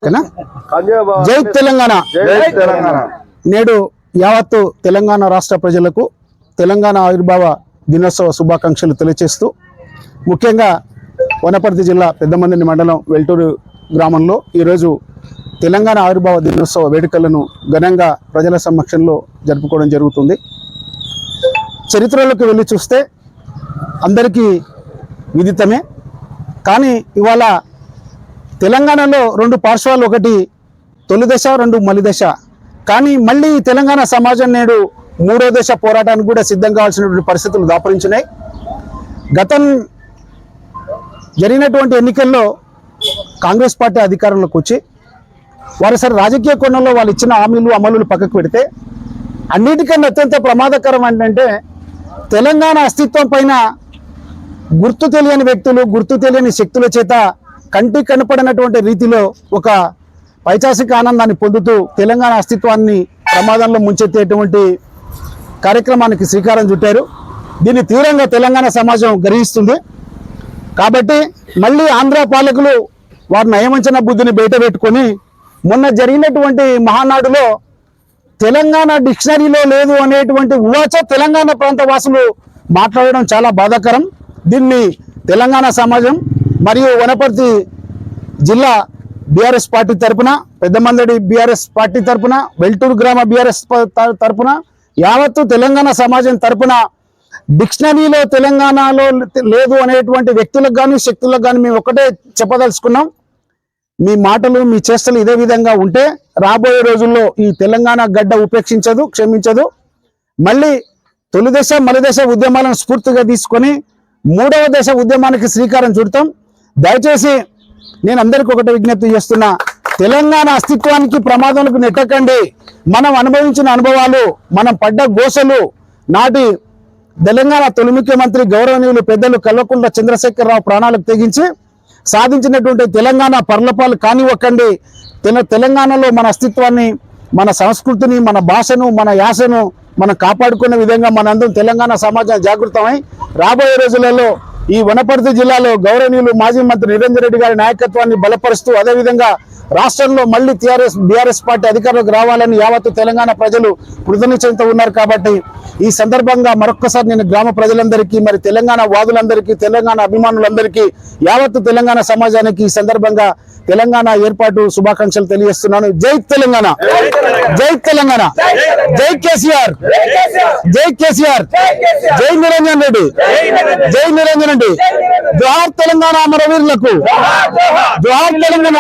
ఓకేనా? జై తెలంగాణ. నేడు యావత్తు తెలంగాణ రాష్ట్ర ప్రజలకు తెలంగాణ ఆవిర్భావ దినోత్సవ శుభాకాంక్షలు తెలియజేస్తూ, ముఖ్యంగా వనపర్తి జిల్లా పెద్దమందిని మండలం వెల్టూరు గ్రామంలో ఈరోజు తెలంగాణ ఆవిర్భావ దినోత్సవ వేడుకలను ఘనంగా ప్రజల సమక్షంలో జరుపుకోవడం జరుగుతుంది. చరిత్రలోకి వెళ్ళి చూస్తే అందరికీ విదితమే, కానీ ఇవాళ తెలంగాణలో రెండు పార్శ్వాలు, ఒకటి తొలి దశ, రెండు మలి దశ. కానీ మళ్ళీ తెలంగాణ సమాజం నేడు మూడో దశ పోరాటానికి కూడా సిద్ధం కావాల్సినటువంటి పరిస్థితులు దాపరించినాయి. గతం జరిగినటువంటి ఎన్నికల్లో కాంగ్రెస్ పార్టీ అధికారంలోకి వచ్చి వారు సరే రాజకీయ కోణంలో వాళ్ళు ఇచ్చిన హామీలు అమలులు పక్కకు పెడితే, అన్నిటికన్నా అత్యంత ప్రమాదకరం ఏంటంటే తెలంగాణ అస్తిత్వం పైన గుర్తు తెలియని వ్యక్తులు, గుర్తు తెలియని శక్తుల చేత కంటి కనపడినటువంటి రీతిలో ఒక పైచాసిక ఆనందాన్ని పొందుతూ తెలంగాణ అస్తిత్వాన్ని ప్రమాదంలో ముంచెత్తేటువంటి కార్యక్రమానికి శ్రీకారం చుట్టారు. దీన్ని తీవ్రంగా తెలంగాణ సమాజం గ్రహిస్తుంది. కాబట్టి మళ్ళీ ఆంధ్ర పాలకులు వారి నయవంచన బుద్ధిని బయట పెట్టుకొని మొన్న జరిగినటువంటి మహానాడులో తెలంగాణ డిక్షనరీలో లేదు అనేటువంటి ఉవాచ తెలంగాణ ప్రాంత వాసులు మాట్లాడడం చాలా బాధాకరం. దీన్ని తెలంగాణ సమాజం మరియు వనపర్తి జిల్లా బీఆర్ఎస్ పార్టీ తరపున, పెద్దమందడి బీఆర్ఎస్ పార్టీ తరపున, వెల్టూరు గ్రామ బీఆర్ఎస్ తరపున, యావత్తు తెలంగాణ సమాజం తరపున డిక్షనరీలో తెలంగాణలో లేదు అనేటువంటి వ్యక్తులకు కానీ శక్తులకు కానీ మేము ఒకటే చెప్పదలుచుకున్నాం. మీ మాటలు, మీ చేష్టలు ఇదే విధంగా ఉంటే రాబోయే రోజుల్లో ఈ తెలంగాణ గడ్డ ఉపేక్షించదు, క్షమించదు. మళ్ళీ తొలి దశ మలి దశ ఉద్యమాలను స్ఫూర్తిగా తీసుకొని మూడవ దశ ఉద్యమానికి శ్రీకారం చుడతాం. దయచేసి నేను అందరికీ ఒకటి విజ్ఞప్తి చేస్తున్నా, తెలంగాణ అస్తిత్వానికి ప్రమాదంలోకి నెట్టకండి. మనం అనుభవించిన అనుభవాలు, మనం పడ్డ గోసలు, నాటి తెలంగాణ తొలి ముఖ్యమంత్రి గౌరవనీయులు పెద్దలు కల్వకుంట్ల చంద్రశేఖరరావు ప్రాణాలకు తెగించి సాధించినటువంటి తెలంగాణ పర్లపాలు కానివ్వకండి. తెలంగాణలో మన అస్తిత్వాన్ని, మన సంస్కృతిని, మన భాషను, మన యాసను మనం కాపాడుకునే విధంగా మనందరం తెలంగాణ సమాజం జాగృతమై రాబోయే రోజులలో ఈ వనపర్తి జిల్లాలో గౌరవనీయులు మాజీ మంత్రి నిరంజన్ రెడ్డి గారి నాయకత్వాన్ని బలపరుస్తూ, అదేవిధంగా రాష్ట్రంలో మళ్ళీ బీఆర్ఎస్ పార్టీ అధికారంలోకి రావాలని యావత్తు తెలంగాణ ప్రజలు కృతనిశ్చయంతో ఉన్నారు. కాబట్టి ఈ సందర్భంగా మరొక్కసారి నేను గ్రామ ప్రజలందరికీ, మరి తెలంగాణ వాదులందరికీ, తెలంగాణ అభిమానులందరికీ, యావత్తు తెలంగాణ సమాజానికి ఈ సందర్భంగా తెలంగాణ ఏర్పాటు శుభాకాంక్షలు తెలియజేస్తున్నాను. జై తెలంగాణ, జై తెలంగాణ, జై కేసీఆర్, జై కేసీఆర్, జై నిరంజన్ రెడ్డి, జై నిరంజన్ రెడ్డి. జోహార్ తెలంగాణ అమరవీరులకు, జోహార్ తెలంగాణ.